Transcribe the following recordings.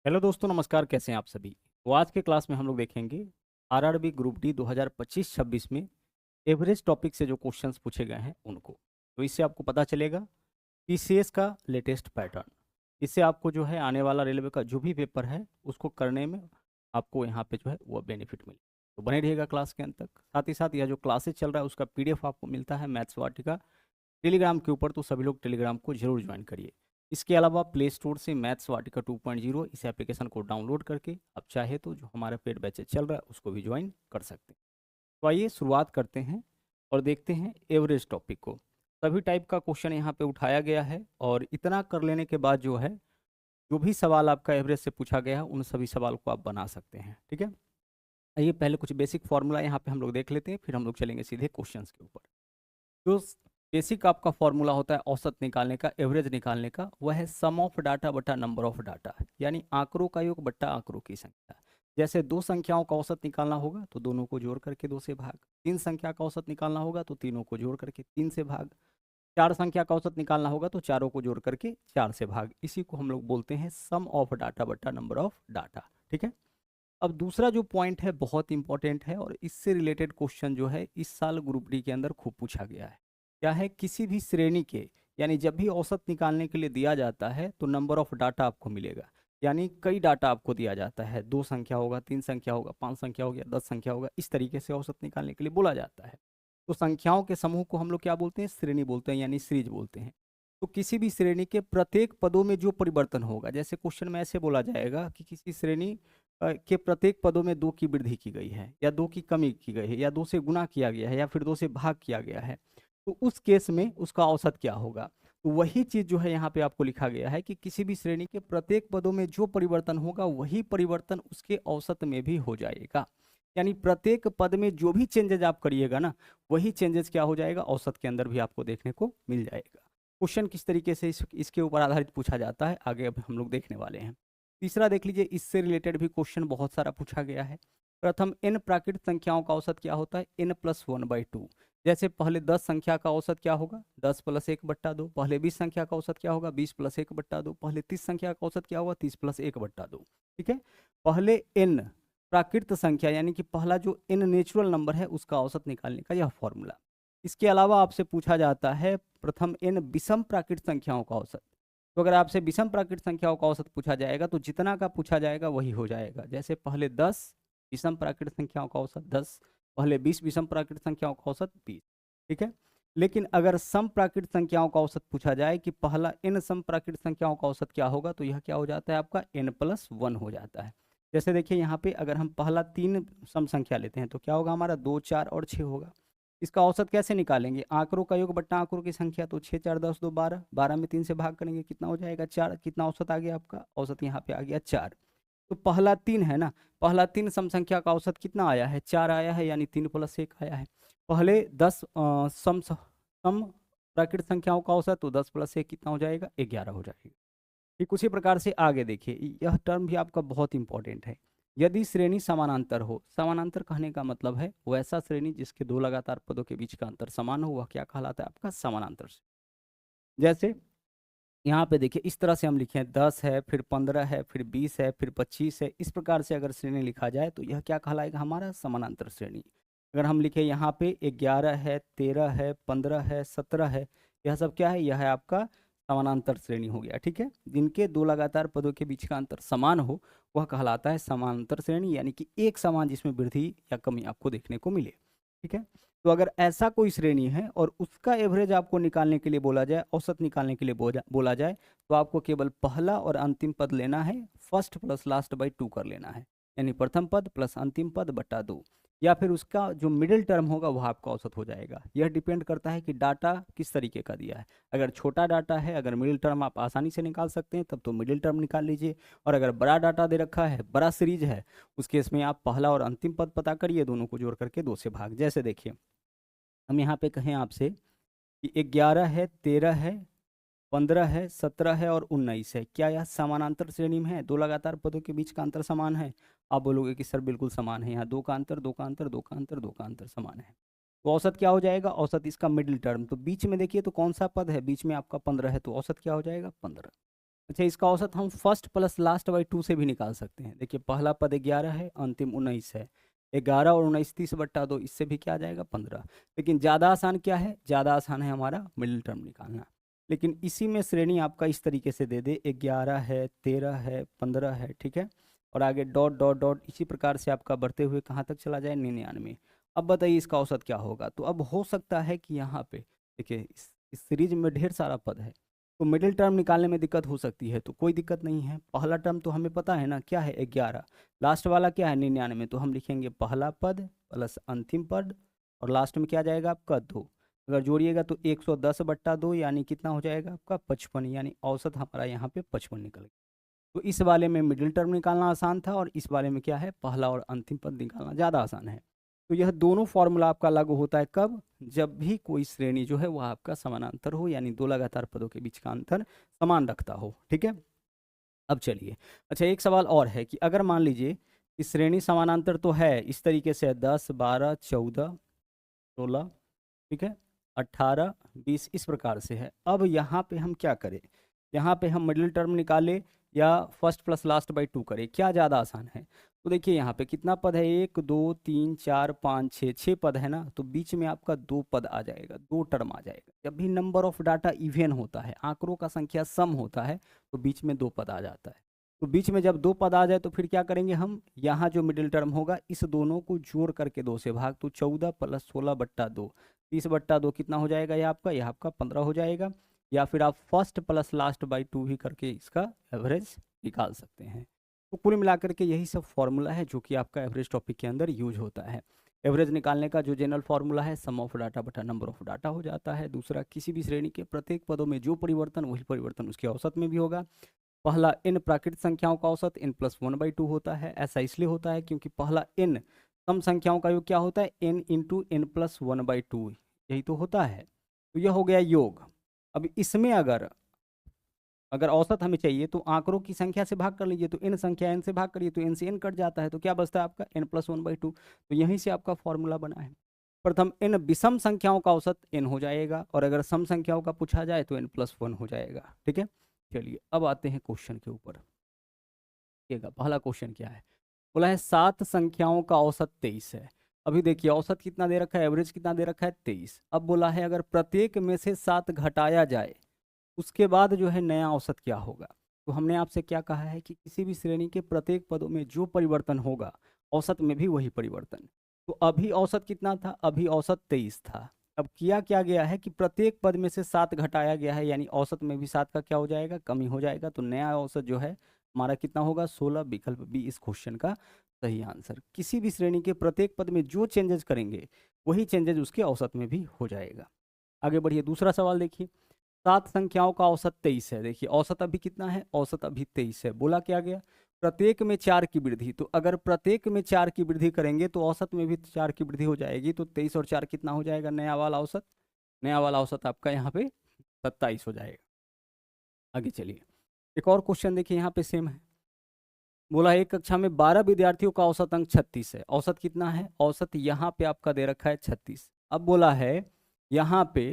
Hello दोस्तों, नमस्कार। कैसे हैं आप सभी? तो आज के क्लास में हम लोग देखेंगे आरआरबी ग्रुप डी 2025-26 में एवरेज टॉपिक से जो क्वेश्चंस पूछे गए हैं उनको। तो इससे आपको पता चलेगा पीसीएस का लेटेस्ट पैटर्न। इससे आपको जो है आने वाला रेलवे का जो भी पेपर है उसको करने में आपको यहाँ पे जो है वो बेनिफिट मिले। तो बने रहिएगा क्लास के अंत तक। साथ ही साथ यह जो क्लासेस चल रहा है उसका पीडीएफ आपको मिलता है मैथ्स वाटिका टेलीग्राम के ऊपर, तो सभी लोग टेलीग्राम को जरूर ज्वाइन करिए। इसके अलावा प्ले स्टोर से मैथ्स वाटिका 2.0 इस एप्लीकेशन को डाउनलोड करके आप चाहे तो जो हमारा पेड बैचेज चल रहा है उसको भी ज्वाइन कर सकते हैं। तो आइए शुरुआत करते हैं और देखते हैं एवरेज टॉपिक को। सभी टाइप का क्वेश्चन यहाँ पे उठाया गया है और इतना कर लेने के बाद जो है जो भी सवाल आपका एवरेज से पूछा गया है उन सभी सवाल को आप बना सकते हैं। ठीक है, आइए पहले कुछ बेसिक फॉर्मूला यहाँ पे हम लोग देख लेते हैं, फिर हम लोग चलेंगे सीधे क्वेश्चंस के ऊपर। जो बेसिक आपका फॉर्मूला होता है औसत निकालने का, एवरेज निकालने का, वह है सम ऑफ डाटा बटा नंबर ऑफ डाटा, यानी आंकड़ों का योग बट्टा आंकड़ों की संख्या। जैसे दो संख्याओं का औसत निकालना होगा तो दोनों को जोड़ करके दो से भाग, तीन संख्या का औसत निकालना होगा तो तीनों को जोड़ करके तीन से भाग, चार संख्या का औसत निकालना होगा तो चारों को जोड़ करके चार से भाग। इसी को हम लोग बोलते हैं सम ऑफ डाटा बट्टा नंबर ऑफ डाटा। ठीक है, अब दूसरा जो पॉइंट है बहुत इंपॉर्टेंट है और इससे रिलेटेड क्वेश्चन जो है इस साल ग्रुप डी के अंदर खूब पूछा गया है। क्या है, किसी भी श्रेणी के, यानी जब भी औसत निकालने के लिए दिया जाता है तो नंबर ऑफ डाटा आपको मिलेगा। यानी कई डाटा आपको दिया जाता है, दो संख्या होगा, तीन संख्या होगा, पांच संख्या होगा, 10 संख्या होगा, इस तरीके से औसत निकालने के लिए बोला जाता है। तो संख्याओं के समूह को हम लोग क्या बोलते हैं? श्रेणी बोलते हैं, यानी सीरीज बोलते हैं। तो किसी भी श्रेणी के प्रत्येक पदों में जो परिवर्तन होगा, जैसे क्वेश्चन में ऐसे बोला जाएगा कि किसी श्रेणी के प्रत्येक पदों में दो की वृद्धि की गई है या दो की कमी की गई है या दो से गुणा किया गया है या फिर दो से भाग किया गया है, तो उस केस में उसका औसत क्या होगा? तो वही चीज जो है यहाँ पे आपको लिखा गया है कि किसी भी श्रेणी के प्रत्येक पदों में जो परिवर्तन होगा वही परिवर्तन उसके औसत में भी हो जाएगा। यानी प्रत्येक पद में जो भी चेंजेज आप करिएगा ना, वही चेंजेस क्या हो जाएगा? औसत के अंदर भी आपको देखने को मिल जाएगा। क्वेश्चन किस तरीके से इसके ऊपर आधारित पूछा जाता है आगे अब हम लोग देखने वाले हैं। तीसरा देख लीजिए, इससे रिलेटेड भी क्वेश्चन बहुत सारा पूछा गया है। प्रथम, n प्राकृत संख्याओं का औसत क्या होता है? n+1/2। जैसे पहले 10 संख्या का औसत क्या होगा? 10 + 1/2। पहले 20 संख्या का औसत क्या होगा? 20 + 1/2। पहले 30 संख्या का औसत क्या होगा? 30 + 1/2। ठीक है, पहले n प्राकृत संख्या यानी कि पहला जो n नेचुरल नंबर है उसका औसत निकालने का यह फॉर्मूला। इसके अलावा आपसे पूछा जाता है प्रथम n विषम प्राकृत संख्याओं का औसत। तो अगर आपसे विषम प्राकृत संख्याओं का औसत पूछा जाएगा तो जितना का पूछा जाएगा वही हो जाएगा। जैसे पहले 10 विषम प्राकृत संख्याओं का औसत 10, पहले 20 विषम प्राकृत संख्याओं का औसत 20। ठीक है, लेकिन अगर सम प्राकृत संख्याओं का औसत पूछा जाए कि पहला n सम प्राकृत संख्याओं का औसत क्या होगा, तो यह क्या हो जाता है? आपका n+1 हो जाता है। जैसे देखिए यहाँ पे अगर हम पहला 3 सम संख्या लेते हैं तो क्या होगा हमारा? 2, 4 और 6 होगा। इसका औसत कैसे निकालेंगे? आंकड़ों का योग बट्टा आंकड़ों की संख्या। तो 6, 4, 10, 2, 12, 12 में 3 से भाग करेंगे, कितना हो जाएगा? 4। कितना औसत आ गया आपका? औसत यहाँ पे आ गया 4। तो पहला 3 है ना, पहला 3 सम संख्या का औसत कितना आया है? 4 आया है, यानी 3 + 1 आया है। पहले 10 सम प्राकृत संख्याओं का औसत, तो 10 + 1 कितना हो जाएगा? 11 हो जाएगा। ठीक उसी प्रकार से आगे देखिए, यह टर्म भी आपका बहुत इंपॉर्टेंट है। यदि श्रेणी समानांतर हो, समानांतर कहने का मतलब है वैसा श्रेणी जिसके दो लगातार पदों के बीच का अंतर समान हो, वह क्या कहलाता है? आपका समानांतर श्रेणी। जैसे यहाँ पे देखिए इस तरह से हम लिखे 10 है, फिर 15 है, फिर 20 है, फिर 25 है, इस प्रकार से अगर श्रेणी लिखा जाए तो यह क्या कहलाएगा? हमारा समानांतर श्रेणी। अगर हम लिखे यहाँ पे 11 है, 13 है, 15 है, 17 है, यह सब क्या है? यह है आपका समानांतर श्रेणी हो गया। ठीक है, जिनके दो लगातार पदों के बीच का अंतर समान हो वह कहलाता है समानांतर श्रेणी, यानी कि एक समान जिसमें वृद्धि या कमी आपको देखने को मिले। ठीक है, तो अगर ऐसा कोई श्रेणी है और उसका एवरेज आपको निकालने के लिए बोला जाए, औसत निकालने के लिए बोला जाए, तो आपको केवल पहला और अंतिम पद लेना है, फर्स्ट प्लस लास्ट बाई 2 कर लेना है, यानी प्रथम पद प्लस अंतिम पद बटा 2, या फिर उसका जो मिडिल टर्म होगा वह आपका औसत हो जाएगा। यह डिपेंड करता है कि डाटा किस तरीके का दिया है। अगर छोटा डाटा है, अगर मिडिल टर्म आप आसानी से निकाल सकते हैं तब तो मिडिल टर्म निकाल लीजिए, और अगर बड़ा डाटा दे रखा है, बड़ा सीरीज है, उस केस में आप पहला और अंतिम पद पता करिए, दोनों को जोड़ करके 2 से भाग। जैसे देखिए हम यहाँ पे कहें आपसे कि 11 है, 13 है, 15 है, 17 है और 19 है, क्या यह समानांतर श्रेणी में है? दो लगातार पदों के बीच का अंतर समान है? आप बोलोगे कि सर बिल्कुल समान है, यहाँ दो का अंतर, दो का अंतर, दो का अंतर, दो का अंतर समान है। तो औसत क्या हो जाएगा? औसत इसका मिडिल टर्म, तो बीच में देखिए तो कौन सा पद है? बीच में आपका 15 है, तो औसत क्या हो जाएगा? 15। अच्छा, इसका औसत हम फर्स्ट प्लस लास्ट बाई 2 से भी निकाल सकते हैं। देखिए पहला पद 11 है, अंतिम 19 है। 11 और 19 30/2, इससे भी क्या आ जाएगा 15। लेकिन ज़्यादा आसान क्या है, ज़्यादा आसान है हमारा मिडिल टर्म निकालना। लेकिन इसी में श्रेणी आपका इस तरीके से दे दे, 11 है, 13 है, 15 है, ठीक है, और आगे डॉट डॉट डॉट इसी प्रकार से आपका बढ़ते हुए कहाँ तक चला जाए, 99। अब बताइए इसका औसत क्या होगा। तो अब हो सकता है कि यहाँ पे देखिए इस सीरीज में ढेर सारा पद है, तो मिडिल टर्म निकालने में दिक्कत हो सकती है। तो कोई दिक्कत नहीं है, पहला टर्म तो हमें पता है ना क्या है 11, लास्ट वाला क्या है 99, तो हम लिखेंगे पहला पद प्लस अंतिम पद और लास्ट में क्या जाएगा आपका 2। अगर जोड़िएगा तो 110/2 यानी कितना हो जाएगा आपका 55, यानी औसत हमारा यहाँ पे 55 निकल गया। तो इस वाले में मिडिल टर्म निकालना आसान था और इस वाले में क्या है पहला और अंतिम पद निकालना ज़्यादा आसान है। तो यह दोनों फॉर्मूला आपका लागू होता है कब, जब भी कोई श्रेणी जो है वह आपका समानांतर हो, यानी दो लगातार पदों के बीच का अंतर समान रखता हो, ठीक है। अब चलिए, अच्छा एक सवाल और है कि अगर मान लीजिए कि श्रेणी समानांतर तो है इस तरीके से 10 12 14 16, ठीक है, 18 20 इस प्रकार से है। अब यहाँ पे हम क्या करें, यहाँ पे हम मिडिल टर्म निकालें या फर्स्ट प्लस लास्ट बाई 2 करें, क्या ज़्यादा आसान है। तो देखिए यहाँ पे कितना पद है, 1 2 3 4 5 6, 6 पद है ना, तो बीच में आपका 2 पद आ जाएगा, 2 टर्म आ जाएगा। जब भी नंबर ऑफ डाटा इवन होता है, आंकड़ों का संख्या सम होता है, तो बीच में 2 पद आ जाता है। तो बीच में जब 2 पद आ जाए तो फिर क्या करेंगे हम, यहाँ जो मिडिल टर्म होगा इस दोनों को जोड़ करके 2 से भाग, तो 14 प्लस 16/2, 30/2 कितना हो जाएगा, ये आपका 15 हो जाएगा। या फिर आप फर्स्ट प्लस लास्ट बाई 2 भी करके इसका एवरेज निकाल सकते हैं। तो कुल मिलाकर के यही सब फॉर्मूला है जो कि आपका एवरेज टॉपिक के अंदर यूज होता है। एवरेज निकालने का जो जनरल फॉर्मूला है, सम ऑफ डाटा बटा नंबर ऑफ डाटा हो जाता है। दूसरा, किसी भी श्रेणी के प्रत्येक पदों में जो परिवर्तन वही परिवर्तन उसके औसत में भी होगा। पहला n प्राकृतिक संख्याओं का औसत n+1/2 होता है। ऐसा इसलिए होता है क्योंकि पहला n सम संख्याओं का योग क्या होता है, n इंटू n+1/2, यही तो होता है। तो यह हो गया योग। अब इसमें अगर अगर औसत हमें चाहिए तो आंकड़ों की संख्या से भाग कर लीजिए, तो n संख्या n से भाग करिए तो n से n कट जाता है, तो क्या बचता है आपका n+1/2। तो यहीं से आपका फॉर्मूला बना है। प्रथम n विषम संख्याओं का औसत n हो जाएगा और अगर सम संख्याओं का पूछा जाए तो n+1 हो जाएगा, ठीक है। चलिए अब आते हैं क्वेश्चन के ऊपर। देखिएगा पहला क्वेश्चन क्या है, बोला है 7 संख्याओं का औसत 23 है। अभी देखिए औसत कितना दे रखा है, एवरेज कितना दे रखा है 23। अब बोला है अगर प्रत्येक में से 7 घटाया जाए उसके बाद जो है नया औसत क्या होगा। तो हमने आपसे क्या कहा है कि किसी भी श्रेणी के प्रत्येक पदों में जो परिवर्तन होगा औसत में भी वही परिवर्तन। तो अभी औसत कितना था, अभी औसत 23 था। अब किया क्या गया है कि प्रत्येक पद में से 7 घटाया गया है, यानी औसत में भी 7 का क्या हो जाएगा, कमी हो जाएगा। तो नया औसत जो है हमारा कितना होगा 16। विकल्प बी इस क्वेश्चन का सही आंसर। किसी भी श्रेणी के प्रत्येक पद में जो चेंजेस करेंगे वही चेंजेस उसके औसत में भी हो जाएगा। आगे बढ़िए, दूसरा सवाल देखिए। 7 संख्याओं का औसत 23 है। देखिए औसत अभी कितना है, औसत अभी 23 है। बोला क्या गया, प्रत्येक में 4 की वृद्धि। तो अगर प्रत्येक में 4 की वृद्धि करेंगे तो औसत में भी 4 की वृद्धि हो जाएगी। तो 23 और 4 कितना हो जाएगा, नया वाला औसत। नया वाला औसत आपका यहाँ पे 27 हो जाएगा। आगे चलिए, एक और क्वेश्चन देखिए, यहाँ पे सेम है। बोला एक कक्षा में 12 विद्यार्थियों का औसत अंक 36 है। औसत कितना है, औसत यहाँ पे आपका दे रखा है 36। अब बोला है यहाँ पे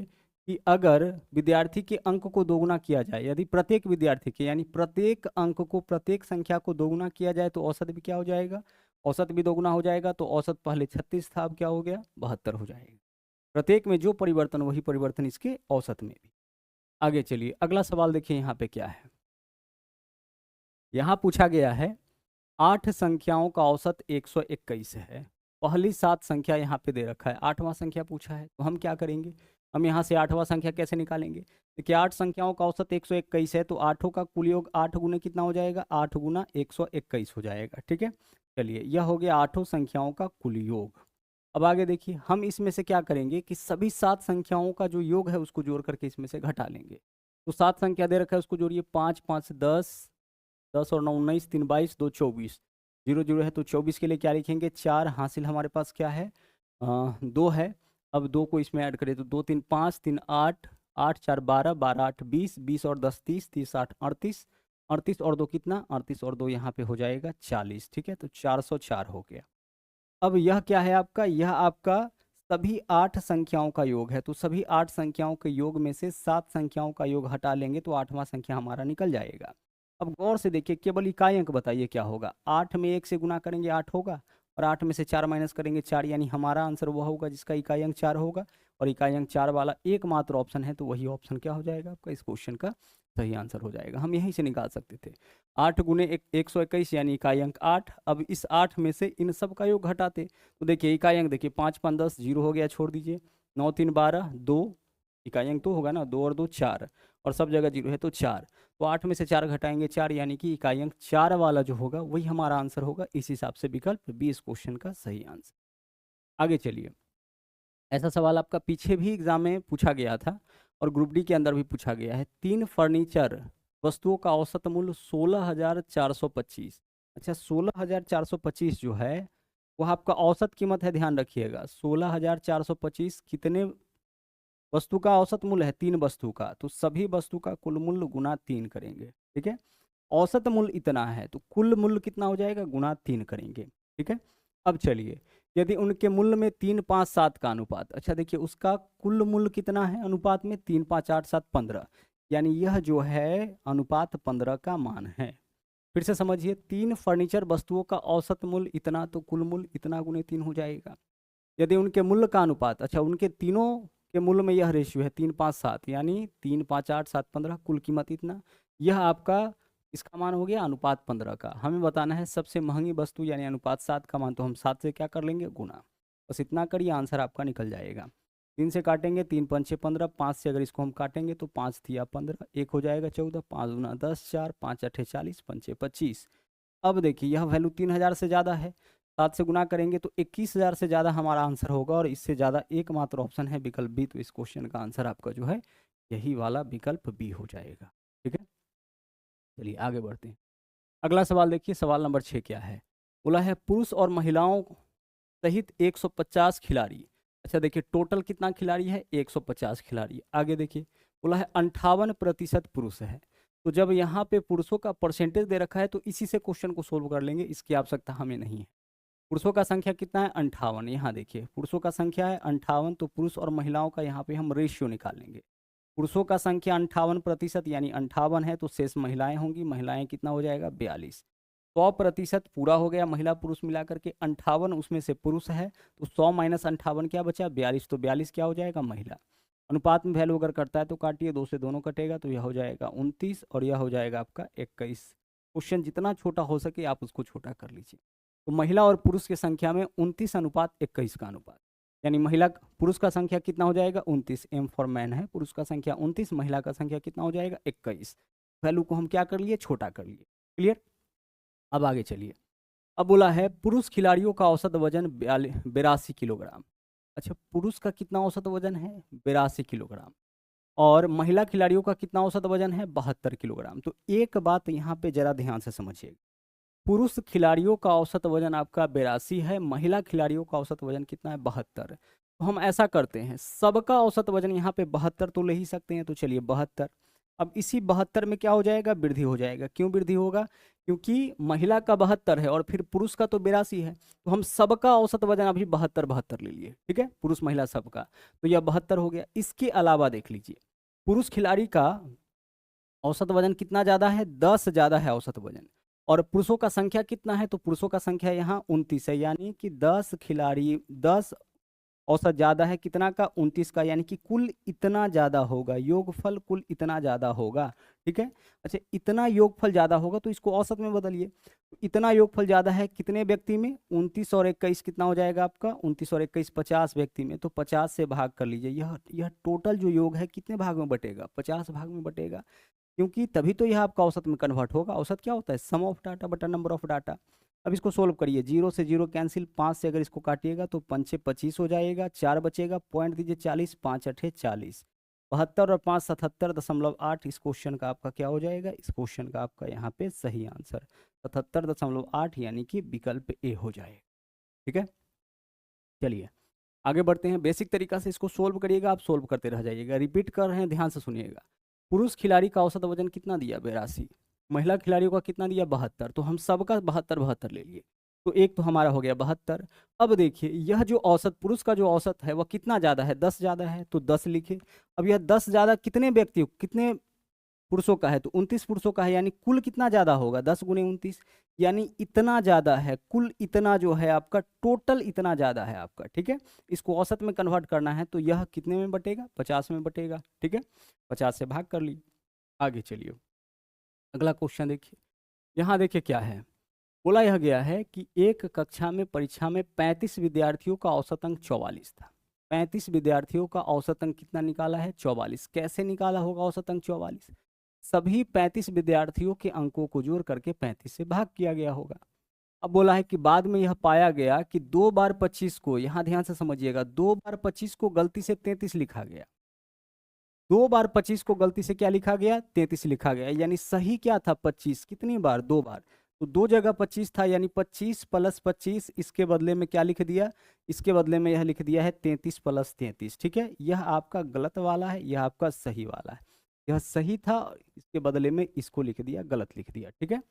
कि अगर विद्यार्थी के अंक को दोगुना किया जाए, यदि प्रत्येक विद्यार्थी के यानी प्रत्येक अंक को प्रत्येक संख्या को दोगुना किया जाए तो औसत भी क्या हो जाएगा, औसत भी दोगुना हो जाएगा। तो औसत पहले 36 था, अब क्या हो गया 72 हो जाएगा। प्रत्येक में जो परिवर्तन वही परिवर्तन इसके औसत में भी। आगे चलिए, अगला सवाल देखिए यहाँ पे क्या है। यहाँ पूछा गया है 8 संख्याओं का औसत 121 है। पहली 7 संख्या यहाँ पे दे रखा है, 8वां संख्या पूछा है। तो हम क्या करेंगे, हम यहाँ से 8वां संख्या कैसे निकालेंगे। देखिए 8 संख्याओं का औसत 121 है, तो 8 का कुल योग 8 गुने कितना हो जाएगा, 8 गुना 121 हो जाएगा, ठीक है। चलिए यह हो गया 8 संख्याओं का कुल योग। अब आगे देखिए, हम इसमें से क्या करेंगे कि सभी 7 संख्याओं का जो योग है उसको जोड़ करके इसमें से घटा लेंगे। तो 7 संख्या दे रखा है, उसको जोड़िए, 5 5 10, 10 और 9 19, 3 22, 2 24, 0 0 है तो 24 के लिए क्या लिखेंगे, 4 हासिल हमारे पास क्या है 2 है। अब 2 को इसमें ऐड करें तो 2 3 5, 3 8, 8 4 12, 12 8 20, 20 और 10 30, 30 8 38, 38 और 2 कितना, 38 और 2 यहाँ पे हो जाएगा 40, ठीक है। तो 404 हो गया। अब यह क्या है आपका, यह आपका सभी 8 संख्याओं का योग है। तो सभी 8 संख्याओं के योग में से 7 संख्याओं का योग हटा लेंगे तो 8वां संख्या हमारा निकल जाएगा। अब गौर से देखिए, केवल इकाई अंक बताइए क्या होगा। 8 में 1 से गुना करेंगे 8 होगा, और 8 में से 4 माइनस करेंगे 4, यानी हमारा आंसर वह होगा जिसका इकाई अंक 4 होगा। और इकाई अंक 4 वाला एकमात्र ऑप्शन है, तो वही ऑप्शन क्या हो जाएगा आपका, इस क्वेश्चन का सही आंसर हो जाएगा। हम यहीं से निकाल सकते थे 8 गुने 121 यानी इकाई अंक 8। अब इस 8 में से इन सब का योग घटाते, तो देखिए इकाई अंक देखिए 5 5 10, 0 हो गया, छोड़ दीजिए। 9 3 12, 2 इकाई अंक तो होगा ना, 2 और 2 4, और सब जगह 0 है तो 4। तो 8 में से 4 घटाएंगे 4, यानी कि इकाई अंक 4 वाला जो होगा वही हमारा आंसर होगा। इस हिसाब से विकल्प बी इस क्वेश्चन का सही आंसर। आगे चलिए, ऐसा सवाल आपका पीछे भी एग्जाम में पूछा गया था और ग्रुप डी के अंदर भी पूछा गया है। 3 फर्नीचर वस्तुओं का औसत मूल्य 16,425। अच्छा, 16,425 जो है वह आपका औसत कीमत है, ध्यान रखिएगा। 16,425 कितने वस्तु का औसत मूल्य है, 3 वस्तु का, तो सभी वस्तु का कुल मूल्य गुना 3 करेंगे, ठीक है। औसत मूल्य इतना है तो कुल मूल्य कितना हो जाएगा, गुना 3 करेंगे, ठीक है। अब चलिए, यदि उनके मूल्य में 3 5 7 का अनुपात, अच्छा देखिए उसका कुल मूल्य कितना है अनुपात में, 3 5 8 7 15, यानी यह जो है अनुपात 15 का मान है। फिर से समझिए, 3 फर्नीचर वस्तुओं का औसत मूल्य इतना, तो कुल मूल्य इतना गुने 3 हो जाएगा। यदि उनके मूल्य का अनुपात, अच्छा उनके तीनों के मूल्य में यह रेशियो है 3 5 7, यानी 3 5 8 7 15, कुल कीमत इतना, यह आपका इसका मान हो गया अनुपात 15 का। हमें बताना है सबसे महंगी वस्तु यानी अनुपात 7 का मान, तो हम 7 से क्या कर लेंगे, गुना। बस इतना करिए, आंसर आपका निकल जाएगा। 3 से काटेंगे, 3 5 6 15, 5 से अगर इसको हम काटेंगे तो 5 दिया 15, 1 हो जाएगा 14, 5 गुना 10 4, 5 8 40, 5 25। अब देखिए यह वैल्यू 3,000 से ज़्यादा है, 7 से गुना करेंगे तो 21,000 से ज़्यादा हमारा आंसर होगा, और इससे ज़्यादा एकमात्र ऑप्शन है विकल्प बी। तो इस क्वेश्चन का आंसर आपका जो है यही वाला विकल्प बी हो जाएगा, ठीक है। चलिए आगे बढ़ते हैं। अगला सवाल देखिए, सवाल नंबर 6 क्या है, बोला है पुरुष और महिलाओं सहित 150 खिलाड़ी। अच्छा देखिए टोटल कितना खिलाड़ी है, 150 खिलाड़ी। आगे देखिए, बोला है 58% पुरुष है। तो जब यहाँ पे पुरुषों का परसेंटेज दे रखा है तो इसी से क्वेश्चन को सोल्व कर लेंगे, इसकी आवश्यकता हमें नहीं है। पुरुषों का संख्या कितना है, 58। यहाँ देखिए पुरुषों का संख्या है 58, तो पुरुष और महिलाओं का यहाँ पे हम रेशियो निकालेंगे। पुरुषों का संख्या 58% यानी 58 है, तो शेष महिलाएं होंगी, महिलाएं कितना हो जाएगा, 42। 100% पूरा हो गया, महिला पुरुष मिलाकर के 58 उसमें से पुरुष है, तो 100 माइनस 58 क्या बचा, 42, तो 42 क्या हो जाएगा, महिला। अनुपात में वैल्यू अगर करता है तो काटिए, 2 से दोनों कटेगा, तो यह हो जाएगा 29 और यह हो जाएगा आपका 21। क्वेश्चन जितना छोटा हो सके आप उसको छोटा कर लीजिए। तो महिला और पुरुष की संख्या में 29:21 का अनुपात, यानी महिला पुरुष का संख्या कितना हो जाएगा, 29, एम फॉर मैन है, पुरुष का संख्या 29, महिला का संख्या कितना हो जाएगा, 21। वैल्यू को हम क्या कर लिए, छोटा कर लिए। क्लियर। अब आगे चलिए, अब बोला है पुरुष खिलाड़ियों का औसत वजन 82 किलोग्राम। अच्छा, पुरुष का कितना औसत वजन है, 82 किलोग्राम, और महिला खिलाड़ियों का कितना औसत वजन है, 72 किलोग्राम। तो एक बात यहाँ पे जरा ध्यान से समझिएगा, पुरुष खिलाड़ियों का औसत वजन आपका 82 है, महिला खिलाड़ियों का औसत वजन कितना है, 72। तो हम ऐसा करते हैं, सबका औसत वजन यहाँ पे 72 तो ले ही सकते हैं, तो चलिए 72। अब इसी 72 में क्या हो जाएगा, वृद्धि हो जाएगा। क्यों वृद्धि होगा, क्योंकि महिला का 72 है और फिर पुरुष का तो 82 है, तो हम सबका औसत वजन अभी 72 ले लिए, ठीक है, पुरुष महिला सबका, तो यह 72 हो गया। इसके अलावा देख लीजिए, पुरुष खिलाड़ी का औसत वजन कितना ज़्यादा है, 10 ज़्यादा है औसत वजन, और पुरुषों का संख्या कितना है, तो पुरुषों का संख्या यहाँ 29 है, यानी कि 10 खिलाड़ी, 10 औसत ज़्यादा है कितना का, 29 का, यानी कि कुल इतना ज़्यादा होगा, योगफल कुल इतना ज़्यादा होगा, ठीक है। अच्छा, इतना योगफल ज़्यादा होगा तो इसको औसत में बदलिए। इतना योगफल ज़्यादा है कितने व्यक्ति में, 29 और 21 कितना हो जाएगा आपका, 29 और 21 50 व्यक्ति में, तो 50 से भाग कर लीजिए। यह टोटल जो योग है कितने भाग में बटेगा, 50 भाग में बटेगा, क्योंकि तभी तो यह आपका औसत में कन्वर्ट होगा। औसत क्या होता है, सम ऑफ डाटा बटा नंबर ऑफ डाटा। अब इसको सोल्व करिए, 0 से 0 कैंसिल, 5 से अगर इसको काटिएगा तो 5 6 25 हो जाएगा, 4 बचेगा, पॉइंट दीजिए 40, 5 8 40, 72 और 5 77.8। इस क्वेश्चन का आपका क्या हो जाएगा, इस क्वेश्चन का आपका यहाँ पे सही आंसर 77.8 यानी कि विकल्प ए हो जाएगा, ठीक है। चलिए आगे बढ़ते हैं, बेसिक तरीका से इसको सोल्व करिएगा, आप सोल्व करते रह जाइएगा। रिपीट कर रहे हैं, ध्यान से सुनिएगा। पुरुष खिलाड़ी का औसत वजन कितना दिया, 82, महिला खिलाड़ियों का कितना दिया, 72, तो हम सबका 72 ले लिए, तो एक तो हमारा हो गया 72। अब देखिए यह जो औसत, पुरुष का जो औसत है वह कितना ज़्यादा है, 10 ज़्यादा है, तो 10 लिखे। अब यह 10 ज़्यादा कितने व्यक्ति, कितने पुरुषों का है तो 29 पुरुषों का है, यानी कुल कितना ज़्यादा होगा 10 गुने 29, यानी इतना ज़्यादा है, कुल इतना जो है आपका टोटल इतना ज़्यादा है आपका। ठीक है, इसको औसत में कन्वर्ट करना है तो यह कितने में बटेगा, 50 में बटेगा। ठीक है, 50 से भाग कर ली। आगे चलिए, अगला क्वेश्चन देखिए। यहाँ देखिए क्या है, बोला यह गया है कि एक कक्षा में परीक्षा में 35 विद्यार्थियों का औसत अंक 44 था। 35 विद्यार्थियों का औसत अंक कितना निकाला है, 44। कैसे निकाला होगा औसत अंक 44, सभी 35 विद्यार्थियों के अंकों को जोड़ करके 35 से भाग किया गया होगा। अब बोला है कि बाद में यह पाया गया कि 2 बार 25 को, यहाँ ध्यान से समझिएगा, 2 बार 25 को गलती से 33 लिखा गया। 2 बार 25 को गलती से क्या लिखा गया, 33 लिखा गया, यानी सही क्या था 25, कितनी बार, 2 बार। तो 2 जगह 25 था, यानी 25 प्लस 25, इसके बदले में क्या लिख दिया, इसके बदले में यह लिख दिया है 33 प्लस 33। ठीक है, यह आपका गलत वाला है, यह आपका सही वाला है। यह सही था, इसके बदले में इसको लिख दिया, गलत लिख दिया। ठीक है,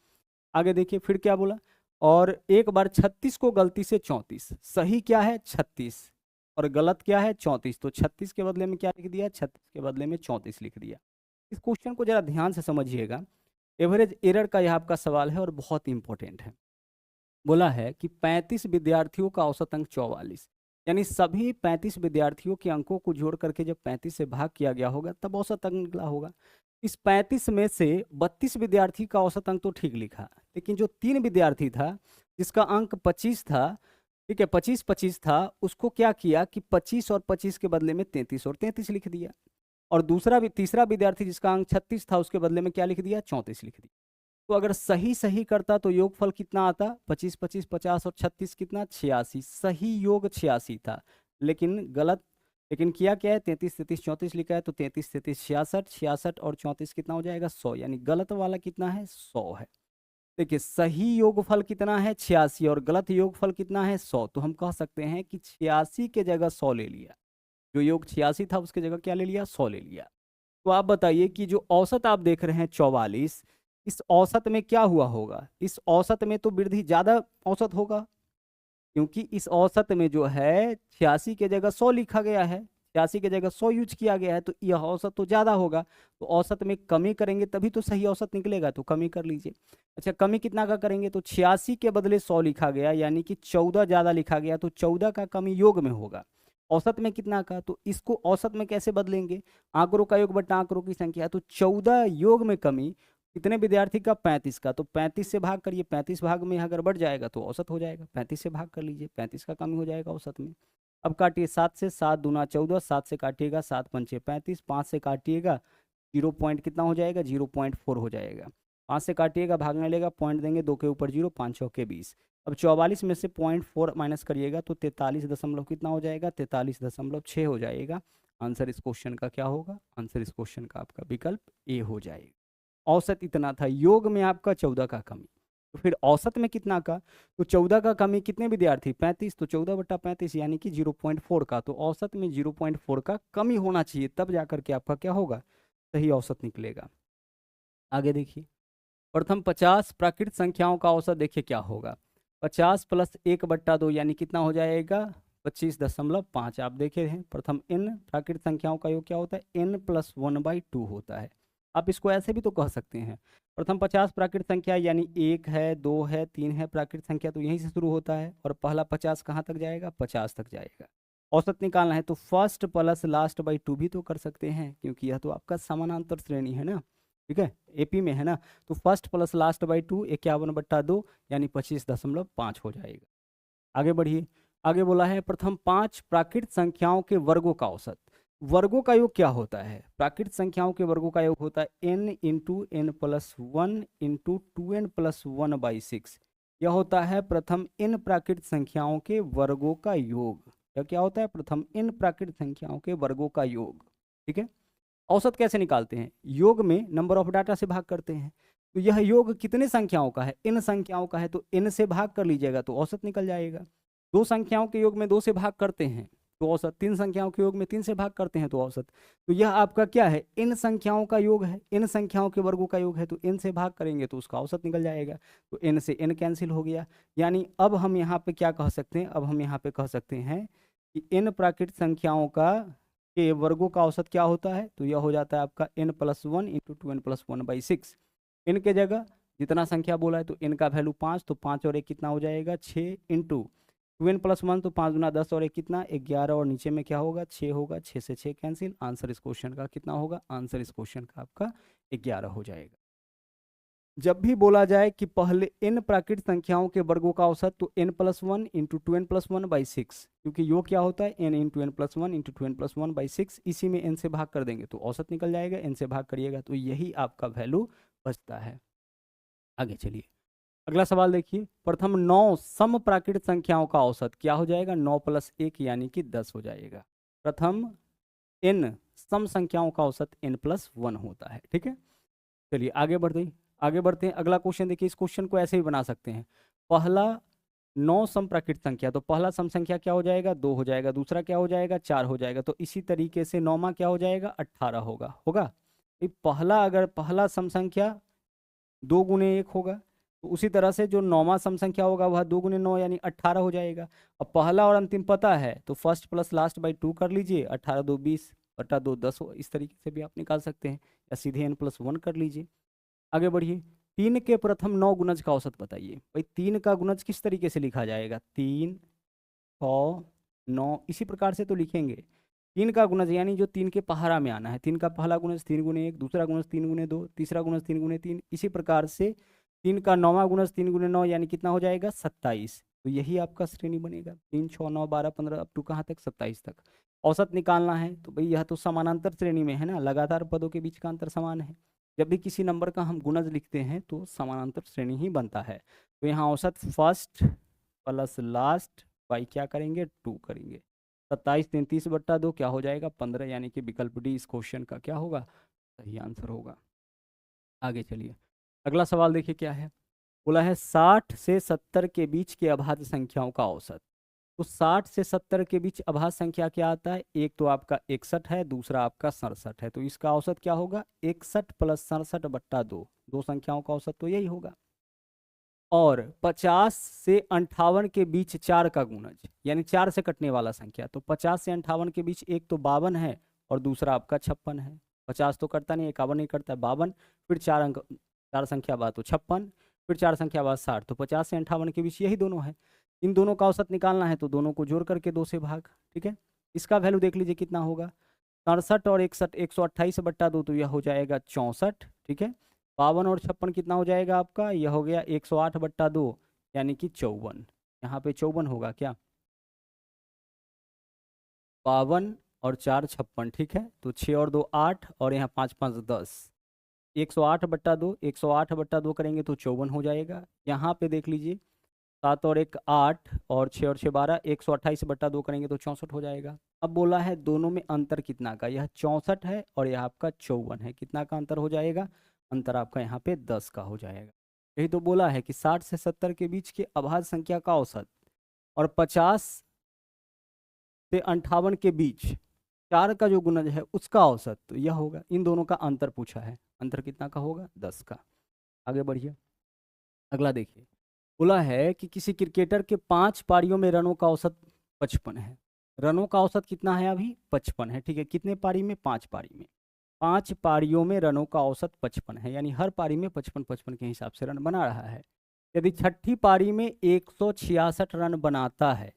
आगे देखिए फिर क्या बोला, और एक बार 36 को गलती से 34, सही क्या है 36 और गलत क्या है 34, तो 36 के बदले में क्या लिख दिया, 36 के बदले में 34 लिख दिया। इस क्वेश्चन को जरा ध्यान से समझिएगा, एवरेज एरर का यह आपका सवाल है और बहुत इंपॉर्टेंट है। बोला है कि 35 विद्यार्थियों का औसत अंक 44, यानी सभी 35 विद्यार्थियों के अंकों को जोड़ करके जब 35 से भाग किया गया होगा तब औसत अंक निकला होगा। इस 35 में से 32 विद्यार्थी का औसत अंक तो ठीक लिखा, लेकिन जो 3 विद्यार्थी था जिसका अंक 25 था, ठीक है 25 था, उसको क्या किया कि 25 और 25 के बदले में 33 और 33 लिख दिया। और तीसरा विद्यार्थी जिसका अंक 36 था उसके बदले में क्या लिख दिया, 34 लिख दिया। तो अगर सही सही करता तो योगफल कितना आता, 25 25 50 और 36 कितना 86, सही योग 86 था। लेकिन गलत, लेकिन किया क्या है, 33 33 34 लिखा है, तो 33 33 66, 66 और 34 कितना हो जाएगा 100, यानी गलत वाला कितना है 100 है। देखिए सही योगफल कितना है 86 और गलत योगफल कितना है 100, तो हम कह सकते हैं कि 86 के जगह 100 ले लिया, जो योग 86 था उसके जगह क्या ले लिया, 100 ले लिया। तो आप बताइए कि जो औसत आप देख रहे हैं 44, इस औसत में क्या हुआ होगा, इस औसत में तो वृद्धि ज्यादा औसत होगा, क्योंकि इस औसत में जो है 86 के जगह 100 लिखा गया है, 86 के जगह 100 यूज किया गया है, तो यह औसत तो ज्यादा होगा। तो औसत में कमी करेंगे तभी तो सही औसत निकलेगा, तो कमी कर लीजिए। अच्छा कमी कितना का करेंगे, तो 86 के बदले 100 लिखा गया, यानी कि 14 ज्यादा लिखा गया, तो 14 का कमी योग में होगा। औसत में कितना का, तो इसको औसत में कैसे बदलेंगे, आंकड़ों का योग बटा आंकड़ों की संख्या, तो 14 योग में कमी कितने विद्यार्थी का, 35 का, तो 35 से भाग करिए, 35 भाग में अगर बढ़ जाएगा तो औसत हो जाएगा, 35 से भाग कर लीजिए, 35 का कमी हो जाएगा औसत में। अब काटिए 7 से, 7 दूना 14, 7 से काटिएगा 7 पंचे 35, 5 से काटिएगा 0 पॉइंट कितना हो जाएगा, 0.4 हो जाएगा। 5 से काटिएगा भागने लेगा, पॉइंट देंगे, 2 के ऊपर 0, 5 6 के 20। अब 44 में से 0.4 माइनस करिएगा तो 43 दशमलव कितना हो जाएगा, 43.6 हो जाएगा। आंसर इस क्वेश्चन का क्या होगा, आंसर इस क्वेश्चन का आपका विकल्प ए हो जाएगा। औसत इतना था, योग में आपका 14 का कमी, तो फिर औसत में कितना का, तो 14 का कमी कितने विद्यार्थी 35, तो 14 बटा 35 यानी कि 0.4 का, तो औसत में 0.4 का कमी होना चाहिए, तब जाकर के आपका क्या होगा, सही औसत निकलेगा। आगे देखिए, प्रथम 50 प्राकृत संख्याओं का औसत देखिए क्या होगा, 50 प्लस 1/2 यानी कितना हो जाएगा 25.5। आप देखे हैं प्रथम n प्राकृत संख्याओं का योग क्या होता है, n + 1/2 होता है। आप इसको ऐसे भी तो कह सकते हैं, प्रथम 50 प्राकृत संख्या यानी 1 है 2 है 3 है प्राकृत संख्या, तो यहीं से शुरू होता है, और पहला 50 कहाँ तक जाएगा, 50 तक जाएगा। औसत निकालना है तो फर्स्ट प्लस लास्ट बाई 2 भी तो कर सकते हैं, क्योंकि यह तो आपका समानांतर श्रेणी है ना, ठीक है एपी में है ना, तो फर्स्ट प्लस लास्ट बाई 2 51/2 यानी 25.5 हो जाएगा। आगे बढ़िए, आगे बोला है प्रथम 5 प्राकृत संख्याओं के वर्गों का औसत। वर्गों का योग क्या होता है, प्राकृत संख्याओं के वर्गों का योग होता है n into n plus 1 into 2n plus 1/6। यह होता है प्रथम इन प्राकृत संख्याओं के वर्गों का योग। यह क्या होता है, प्रथम इन प्राकृत संख्याओं के वर्गों का योग। ठीक है, औसत कैसे निकालते हैं, योग में नंबर ऑफ डाटा से भाग करते हैं, तो यह योग कितने संख्याओं का है, इन संख्याओं का है, तो इन से भाग कर लीजिएगा तो औसत निकल जाएगा। 2 संख्याओं के योग में 2 से भाग करते हैं तो औसत, 3 संख्याओं के योग में 3 से भाग करते हैं तो औसत। तो यह आपका क्या है, इन संख्याओं का योग है, इन संख्याओं के वर्गों का योग है, तो इन से भाग करेंगे तो उसका औसत निकल जाएगा, तो इन से इन कैंसिल हो गया। यानी अब हम यहाँ पे क्या कह सकते हैं, अब हम यहाँ पे कह सकते हैं कि इन प्राकृत संख्याओं का के वर्गों का औसत क्या होता है, तो यह हो जाता है आपका n+1 इंटू 2n+1/6। n के जगह जितना संख्या बोला है तो n का वैल्यू 5, तो 5 और 1 कितना हो जाएगा 6 इंटू 2n+1, तो 5 गुना 10 और 1 कितना 11, और नीचे में क्या होगा 6 होगा, 6 से 6 कैंसिल। आंसर इस क्वेश्चन का कितना होगा, आंसर इस क्वेश्चन का आपका 11 हो जाएगा। जब भी बोला जाए कि पहले n प्राकृत संख्याओं के वर्गों का औसत, तो n+1 इंटू 2n+1/6, क्योंकि योग क्या होता है n into n+1 into 2n+1/6, इसी में n से भाग कर देंगे तो औसत निकल जाएगा, n से भाग करिएगा तो यही आपका वैल्यू बचता है। आगे चलिए, अगला सवाल देखिए। प्रथम 9 सम प्राकृत संख्याओं का औसत क्या हो जाएगा, 9 + 1 यानी कि 10 हो जाएगा। प्रथम n सम संख्याओं का औसत n+1 होता है, ठीक है। चलिए आगे बढ़ते हैं। अगला क्वेश्चन देखिए, इस क्वेश्चन को ऐसे भी बना सकते हैं। पहला 9 सम प्राकृत संख्या, तो पहला सम संख्या क्या हो जाएगा 2 हो जाएगा, दूसरा क्या हो जाएगा 4 हो जाएगा, तो इसी तरीके से 9वां क्या हो जाएगा 18 होगा। ये पहला, अगर पहला सम संख्या 2 गुने 1 होगा, तो उसी तरह से जो 9वां सम संख्या होगा वह 2 गुने 9 यानी 18 हो जाएगा। अब पहला और अंतिम पता है तो फर्स्ट प्लस लास्ट बाई 2 कर लीजिए, 18 2 20 बटा 2 10 इस तरीके से भी आप निकाल सकते हैं, या सीधे n+1 कर लीजिए। आगे बढ़िए, 3 के प्रथम 9 गुणज का औसत बताइए। भाई 3 का गुणज किस तरीके से लिखा जाएगा, 3 6 9 इसी प्रकार से तो लिखेंगे। 3 का गुणज यानी जो 3 के पहाड़ा में आना है, 3 का पहला गुणज 3 गुने 1, दूसरा गुणज 3 गुने 2, तीसरा गुणज 3 गुने 3, इसी प्रकार से 3 का 9वां गुणज 3 गुने 9 यानी कितना हो जाएगा 27। तो यही आपका श्रेणी बनेगा, 3 6 9 12 15 अप टू कहाँ तक 27 तक। औसत निकालना है तो भाई यह तो समानांतर श्रेणी में है ना, लगातार पदों के बीच का अंतर समान है। जब भी किसी नंबर का हम गुणज लिखते हैं तो समानांतर श्रेणी ही बनता है। तो यहाँ औसत फर्स्ट प्लस लास्ट बाई क्या करेंगे 2 करेंगे। 27 33 बट्टा 2 क्या हो जाएगा 15, यानी कि विकल्प डी इस क्वेश्चन का क्या होगा, सही आंसर होगा। आगे चलिए, अगला सवाल देखिए क्या है। बोला है 60 से 70 के बीच के अभाज्य संख्याओं का औसत। तो 60 से 70 के बीच अभाज्य संख्या क्या आता है, एक तो आपका 61 है, दूसरा आपका 67 है, तो इसका औसत क्या होगा 61 + 67 बट्टा 2, दो संख्याओं का औसत तो यही होगा। और 50 से 58 के बीच 4 का गुणज, यानी 4 से कटने वाला संख्या, तो 50 से 58 के बीच एक तो 52 है और दूसरा आपका 56 है। 50 तो करता नहीं, 51 नहीं करता, 52, फिर 4 अंक, 4 संख्या बाद तो 56, फिर 4 संख्या बाद 60, तो 50 से 58 के बीच यही दोनों है। इन दोनों का औसत निकालना है तो दोनों को जोड़ करके 2 से भाग, ठीक है। इसका वैल्यू देख लीजिए कितना होगा, 67 और 61 128 बट्टा 2, तो यह हो जाएगा 64, ठीक है। 52 और 56 कितना हो जाएगा आपका, यह हो गया 108 बट्टा 2 यानी कि 54। यहाँ पे 54 होगा क्या, 52 और 4 56, ठीक है। तो 6 और 2 8 और यहाँ 5 5 10, 108 बट्टा 2, 108 बट्टा 2 करेंगे तो 54 हो जाएगा। यहाँ पे देख लीजिए 7 और 1 8 और 6 और 6 12, 128 बट्टा 2 करेंगे तो 64 हो जाएगा। अब बोला है दोनों में अंतर कितना का, यह 64 है और यह आपका 54 है, कितना का अंतर हो जाएगा, अंतर आपका यहाँ पे 10 का हो जाएगा। यही तो बोला है कि 60 से 70 के बीच के अभाज्य संख्या का औसत और 50 से 58 के बीच 4 का जो गुणज है उसका औसत, तो यह होगा। इन दोनों का अंतर पूछा है, अंतर कितना का होगा 10 का। आगे बढ़िए, अगला देखिए। बोला है कि किसी क्रिकेटर के 5 पारियों में रनों का औसत 55 है। रनों का औसत कितना है अभी 55 है, ठीक है। कितने पारी में, 5 पारी में, 5 पारियों में रनों का औसत 55 है, यानी हर पारी में 55 55 के हिसाब से रन बना रहा है। यदि छठी पारी में 166 रन बनाता है,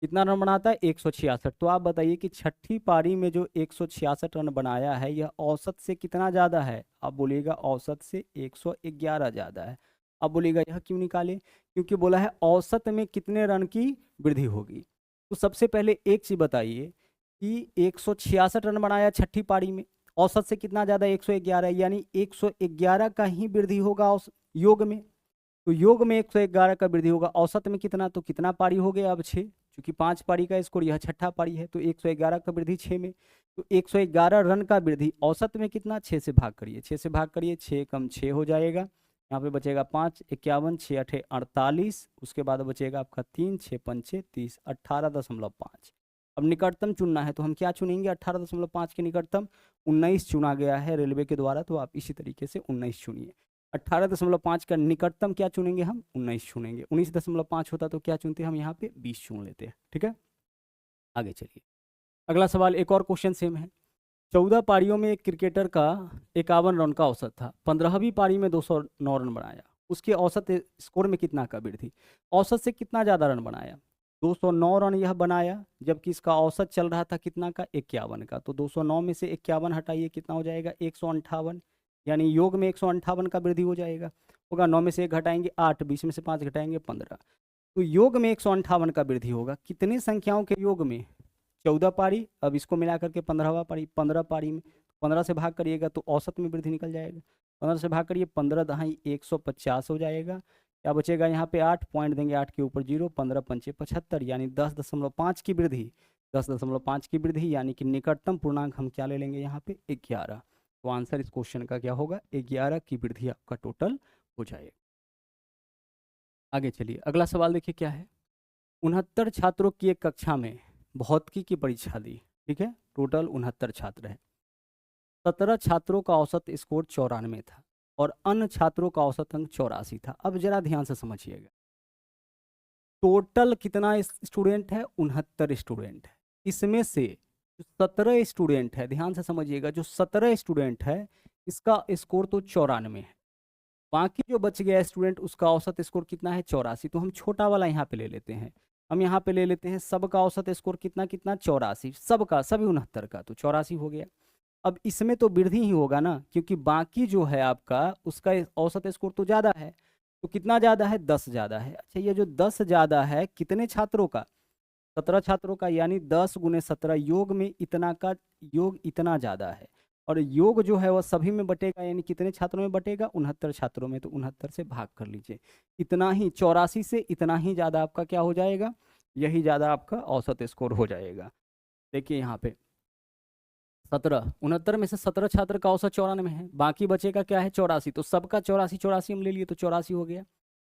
कितना रन बनाता है 166, तो आप बताइए कि छठी पारी में जो 166 रन बनाया है यह औसत से कितना ज़्यादा है, आप बोलिएगा औसत से 111 ज़्यादा है। अब बोलिएगा यह क्यों निकाले, क्योंकि बोला है औसत में कितने रन की वृद्धि होगी। तो सबसे पहले एक चीज़ बताइए कि 166 रन बनाया छठी पारी में, औसत से कितना ज़्यादा 111, यानी 111 का ही वृद्धि होगा योग में। तो योग में 111 का वृद्धि होगा, औसत में कितना, तो कितना पारी हो गया अब 6, क्योंकि 5 पारी का स्कोर, यह छठा पारी है, तो 111 का वृद्धि 6 में, तो 111 रन का वृद्धि औसत में कितना, 6 से भाग करिए, 6 से भाग करिए, 6 कम 6 हो जाएगा। यहाँ पे बचेगा 5 51 6 8 48, उसके बाद बचेगा आपका 3 6 5 30 18.5। अब निकटतम चुनना है तो हम क्या चुनेंगे, 18.5 के निकटतम 19 चुना गया है रेलवे के द्वारा, तो आप इसी तरीके से 19 चुनिए। 18.5 का निकटतम क्या चुनेंगे हम, 19 चुनेंगे। 19.5 होता तो क्या चुनते हम यहाँ पे 20 चुन लेते हैं, ठीक है। आगे चलिए, अगला सवाल एक और क्वेश्चन सेम है। 14 पारियों में एक क्रिकेटर का 51 रन का औसत था। 15वीं पारी में 209 रन बनाया। उसके औसत स्कोर में कितना का वृद्धि? औसत से कितना ज़्यादा रन बनाया? 209 रन यह बनाया, जबकि इसका औसत चल रहा था कितना का? 51 का। तो 209 में से 51 हटाइए, कितना हो जाएगा? 158। यानी योग में 158 का वृद्धि हो जाएगा। होगा 9 में से 1 घटाएंगे 8, 20 में से 5 घटाएंगे 15। तो योग में 158 का वृद्धि होगा। कितने संख्याओं के योग में? 14 पारी, अब इसको मिला करके 15वां पारी, 15 पारी में 15 से भाग करिएगा तो औसत में वृद्धि निकल जाएगा। 15 से भाग करिए, 15 दहाई 150 हो जाएगा। क्या बचेगा यहाँ पे? 8 पॉइंट देंगे, 8 के ऊपर 0, 15 पंचे 75, यानी 10.5 की वृद्धि। 10.5 की वृद्धि, यानी कि निकटतम पूर्णांक हम क्या ले लेंगे यहाँ पे? 11। तो आंसर इस क्वेश्चन का क्या होगा? 11 की वृद्धि आपका टोटल हो जाएगा। आगे चलिए, अगला सवाल देखिए क्या है। 69 छात्रों की एक कक्षा में भौतिकी की परीक्षा दी, ठीक है। टोटल 69 छात्र हैं। 17 छात्रों का औसत स्कोर 94 था और अन्य छात्रों का औसत अंक 84 था। अब जरा ध्यान से समझिएगा, टोटल कितना स्टूडेंट है? 69 स्टूडेंट है। इसमें से जो 17 स्टूडेंट है, ध्यान से समझिएगा, जो 17 स्टूडेंट है इसका स्कोर तो 94 है। बाकी जो बच गया स्टूडेंट उसका औसत स्कोर कितना है? 84। तो हम छोटा वाला यहाँ पे ले लेते हैं। हम यहाँ पे ले लेते हैं सबका औसत स्कोर कितना कितना? 84। सबका, सभी 69 का, तो 84 हो गया। अब इसमें तो वृद्धि ही होगा ना, क्योंकि बाकी जो है आपका उसका औसत स्कोर तो ज़्यादा है। तो कितना ज़्यादा है? 10 ज़्यादा है। अच्छा, ये जो 10 ज़्यादा है कितने छात्रों का? 17 छात्रों का, यानी 10 गुने 17, योग में इतना का, योग इतना ज़्यादा है। और योग जो है वह सभी में बटेगा, यानी कितने छात्रों में बटेगा? 69 छात्रों में। तो 69 से भाग कर लीजिए। इतना ही, 84 से इतना ही ज़्यादा आपका क्या हो जाएगा? यही ज़्यादा आपका औसत स्कोर हो जाएगा। देखिए यहाँ पे 17, 69 में से 17 छात्र का औसत 94 है, बाकी बचेगा क्या है? 84। तो सबका 84 84 हम ले लिए, तो 84 हो गया।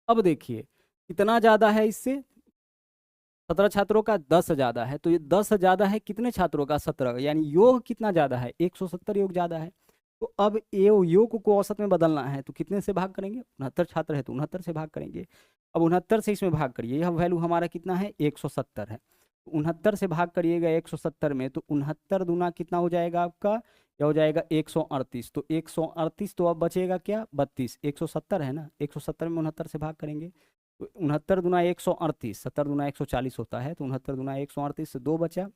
अब देखिए कितना ज़्यादा है इससे? 17 छात्रों का 10 ज़्यादा है। तो ये 10 ज़्यादा है कितने छात्रों का? 17, यानी योग कितना ज़्यादा है? 170 योग ज़्यादा है। तो अब ये योग को औसत में बदलना है, तो कितने से भाग करेंगे? 69 छात्र है तो 69 से भाग करेंगे। अब 69 से इसमें भाग करिए, यह वैल्यू हमारा कितना है? 170 है। 69 से भाग करिएगा 170 में, तो 69 दूना कितना हो जाएगा आपका? यह हो जाएगा 138। तो 138, तो अब बचेगा क्या? 32। 170 है ना, 170 में 69 से भाग करेंगे तो 69 दूना 138, 70 दूना 140 होता है। तो 69 दूना 138 से 2 बचा,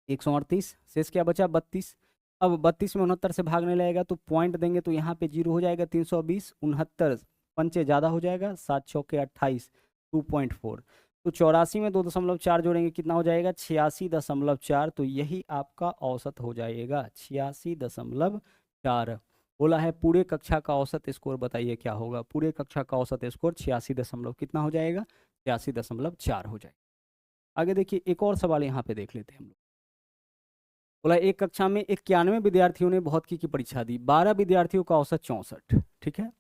138 शेष क्या बचा? 32। अब 32 में 69 से भागने लगेगा तो पॉइंट देंगे तो यहाँ पे 0 हो जाएगा। 320, 69 पंचे ज़्यादा हो जाएगा, 7 चौके 28, 2.4। तो 84 में 2.4 जोड़ेंगे, कितना हो जाएगा? 86.4। तो यही आपका औसत हो जाएगा, 86.4। बोला है पूरे कक्षा का औसत स्कोर बताइए क्या होगा? पूरे कक्षा का औसत स्कोर 86 दशमलव कितना हो जाएगा? 86.4 हो जाएगा। आगे देखिए एक और सवाल यहाँ पे देख लेते हैं हम लोग। बोला एक कक्षा में 91 विद्यार्थियों ने भौतिकी की परीक्षा दी। 12 विद्यार्थियों का औसत 64, ठीक है।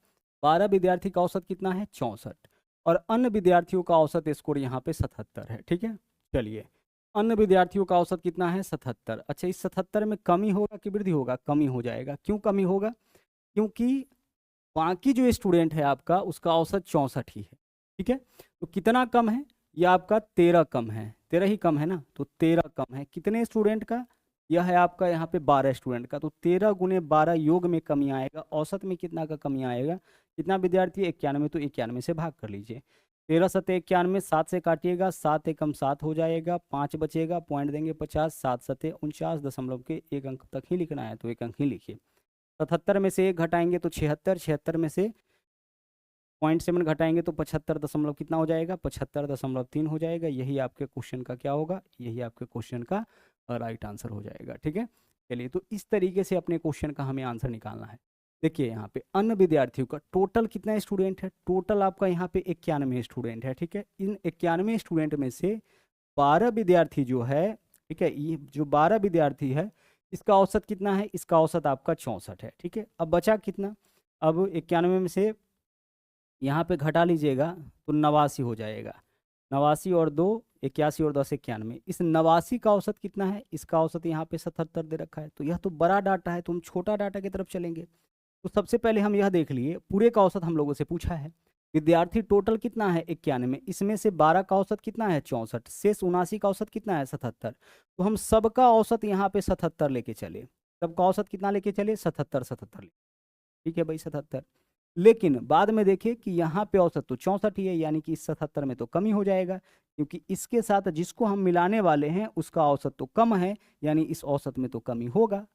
12 विद्यार्थी का औसत कितना है? 64। और अन्य विद्यार्थियों का औसत स्कोर यहाँ पे 77 है, ठीक है। चलिए, अन्य विद्यार्थियों का औसत कितना है? 77। अच्छा, इस 77 में कमी होगा कि वृद्धि होगा? कमी हो जाएगा। क्यों कमी होगा? क्योंकि बाकी जो स्टूडेंट है आपका उसका औसत 64 ही है, ठीक है। तो कितना कम है? यह आपका 13 कम है। 13 ही कम है ना, तो 13 कम है। कितने स्टूडेंट का? यह है आपका यहाँ पे 12 स्टूडेंट का। तो 13 गुने 12 योग में कमी आएगा। औसत में कितना का कमी आएगा? कितना विद्यार्थी? 91। तो 91 से भाग कर लीजिए। 13 सते 91, 7 से काटिएगा, 7 एकम 7 हो जाएगा, 5 बचेगा, पॉइंट देंगे 50, 7 सते 49 दशमलव के 1 अंक तक ही लिखना है तो 1 अंक ही लिखिए। 77 में से 1 घटाएंगे तो 76, 76 में से 0.7 घटाएंगे तो 75 दशमलव कितना हो जाएगा? 75.3 हो जाएगा। यही आपके क्वेश्चन का क्या होगा? यही आपके क्वेश्चन का राइट आंसर हो जाएगा, ठीक है। चलिए, तो इस तरीके से अपने क्वेश्चन का हमें आंसर निकालना है। देखिए यहाँ पे अन्य विद्यार्थियों का टोटल कितना स्टूडेंट है? टोटल आपका यहाँ पे 91 स्टूडेंट है, ठीक है। इन 91 स्टूडेंट में से 12 विद्यार्थी जो है, ठीक है, ये जो 12 विद्यार्थी है इसका औसत कितना है? इसका औसत आपका 64 है, ठीक है। अब बचा कितना? अब 91 में से यहाँ पे घटा लीजिएगा तो 89 हो जाएगा। 89 और 2 81 और 10 91। इस 89 का औसत कितना है? इसका औसत यहाँ पे 77 दे रखा है। तो यह तो बड़ा डाटा है, तो हम छोटा डाटा की तरफ चलेंगे। तो सबसे पहले हम यह देख लिए पूरे का औसत हम लोगों से पूछा है, विद्यार्थी टोटल कितना है 91, इसमें से 12 का औसत कितना है 64, शेष 79 का औसत कितना है 77। तो हम सबका औसत यहाँ पे 77 लेके चले, सबका औसत कितना लेके चले 77 77, ठीक है भाई 77। लेकिन बाद में देखिए कि यहाँ पे औसत तो 64 ही है, यानी कि इस 77 में तो कमी हो जाएगा, क्योंकि इसके साथ जिसको हम मिलाने वाले हैं उसका औसत तो कम है, यानी इस औसत में तो कमी होगा।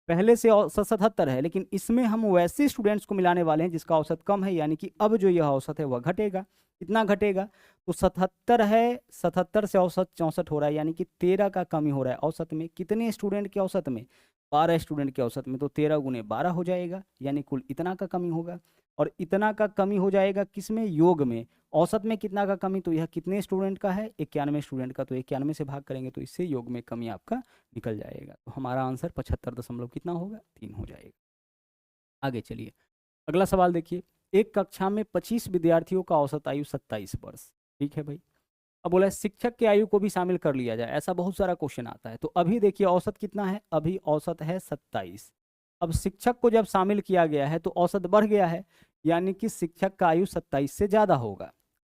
पहले से औसत 77 है, लेकिन इसमें हम वैसे स्टूडेंट्स को मिलाने वाले हैं जिसका औसत कम है, यानी कि अब जो यह औसत है वह घटेगा। कितना घटेगा? तो 77 है, 77 से औसत 64 हो रहा है, यानी कि 13 का कमी हो रहा है औसत में। कितने स्टूडेंट के औसत में? 12 स्टूडेंट के औसत में। तो 13 गुने 12 हो जाएगा, यानी कुल इतना का कमी होगा। और इतना का कमी हो जाएगा किसमें? योग में। औसत में कितना का कमी? तो यह कितने स्टूडेंट का है? 91 स्टूडेंट का। तो 91 से भाग करेंगे तो इससे योग में कमी आपका निकल जाएगा। तो हमारा आंसर 75 दशमलव कितना होगा? 3 हो जाएगा। आगे चलिए, अगला सवाल देखिए। एक कक्षा में 25 विद्यार्थियों का औसत आयु 27 वर्ष, ठीक है भाई। अब बोला है शिक्षक की आयु को भी शामिल कर लिया जाए, ऐसा बहुत सारा क्वेश्चन आता है। तो अभी देखिए औसत कितना है? अभी औसत है 27। अब शिक्षक को जब शामिल किया गया है तो औसत बढ़ गया है, यानी कि शिक्षक का आयु 27 से ज्यादा होगा।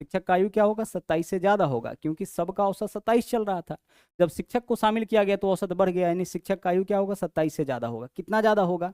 शिक्षक का आयु क्या होगा? 27 से ज्यादा होगा, क्योंकि सबका औसत 27 चल रहा था। जब शिक्षक को शामिल किया गया तो औसत बढ़ गया, यानी शिक्षक का आयु क्या होगा? 27 से ज्यादा होगा। कितना ज्यादा होगा?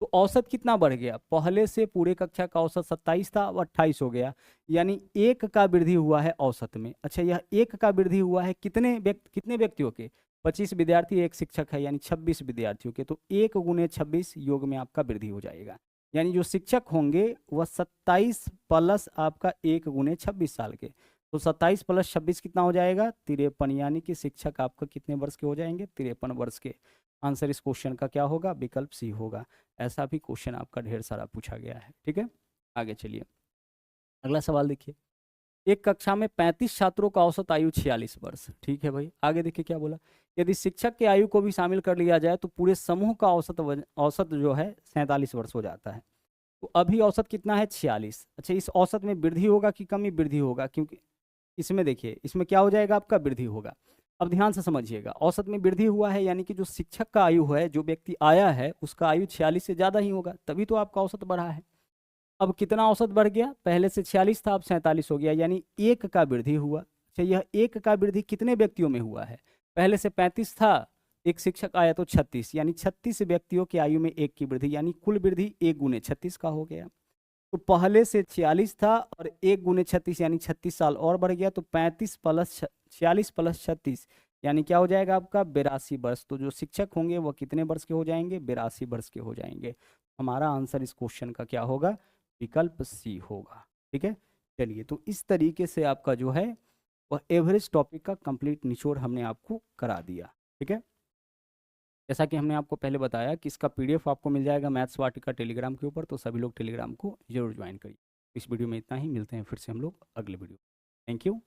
तो औसत कितना बढ़ गया? पहले से पूरे कक्षा का औसत 27 था, अब 28 हो गया, यानी 1 का वृद्धि हुआ है औसत में। अच्छा, यह 1 का वृद्धि हुआ है कितने व्यक्तियों के? 25 विद्यार्थी, एक शिक्षक है, यानी 26 विद्यार्थियों के। तो 1 गुने 26 योग में आपका वृद्धि हो जाएगा, यानी जो शिक्षक होंगे वह 27 प्लस आपका 1 गुने 26 साल के। तो 27 प्लस 26 कितना हो जाएगा? 53, यानी कि शिक्षक आपका कितने वर्ष के हो जाएंगे? 53 वर्ष के। आंसर इस क्वेश्चन का क्या होगा? विकल्प सी होगा। ऐसा भी क्वेश्चन आपका ढेर सारा पूछा गया है, ठीक है। आगे चलिए, अगला सवाल देखिए। एक कक्षा में 35 छात्रों का औसत आयु 46 वर्ष, ठीक है भाई। आगे देखिए क्या बोला। यदि शिक्षक के आयु को भी शामिल कर लिया जाए तो पूरे समूह का औसत जो है 47 वर्ष हो जाता है। तो अभी औसत कितना है? 46। अच्छा, इस औसत में वृद्धि होगा कि कमी? वृद्धि होगा, क्योंकि इसमें देखिए इसमें क्या हो जाएगा आपका? वृद्धि होगा। अब ध्यान से समझिएगा, औसत में वृद्धि हुआ है, यानी कि जो शिक्षक का आयु है, जो व्यक्ति आया है उसका आयु 46 से ज्यादा ही होगा, तभी तो आपका औसत बढ़ा है। अब कितना औसत बढ़ गया? पहले से 46 था, अब 47 हो गया, यानी 1 का वृद्धि हुआ। अच्छा, यह 1 का वृद्धि कितने व्यक्तियों में हुआ है? पहले से 35 था, एक शिक्षक आया तो 36, यानी 36 व्यक्तियों की आयु में 1 की वृद्धि, यानी कुल वृद्धि 1 गुने 36 का हो गया। तो पहले से 46 था और 1 गुने 36 यानी 36 साल और बढ़ गया। तो 35 प्लस 46 प्लस 36 यानी क्या हो जाएगा आपका? 82 वर्ष। तो जो शिक्षक होंगे वो कितने वर्ष के हो जाएंगे? 82 वर्ष के हो जाएंगे। हमारा आंसर इस क्वेश्चन का क्या होगा? विकल्प सी होगा, ठीक है। चलिए, तो इस तरीके से आपका जो है वह एवरेज टॉपिक का कंप्लीट निचोड़ हमने आपको करा दिया, ठीक है। जैसा कि हमने आपको पहले बताया कि इसका पीडीएफ आपको मिल जाएगा मैथ्स वाटिका टेलीग्राम के ऊपर, तो सभी लोग टेलीग्राम को जरूर ज्वाइन करिए। इस वीडियो में इतना ही, मिलते हैं फिर से हम लोग अगले वीडियो। Thank you.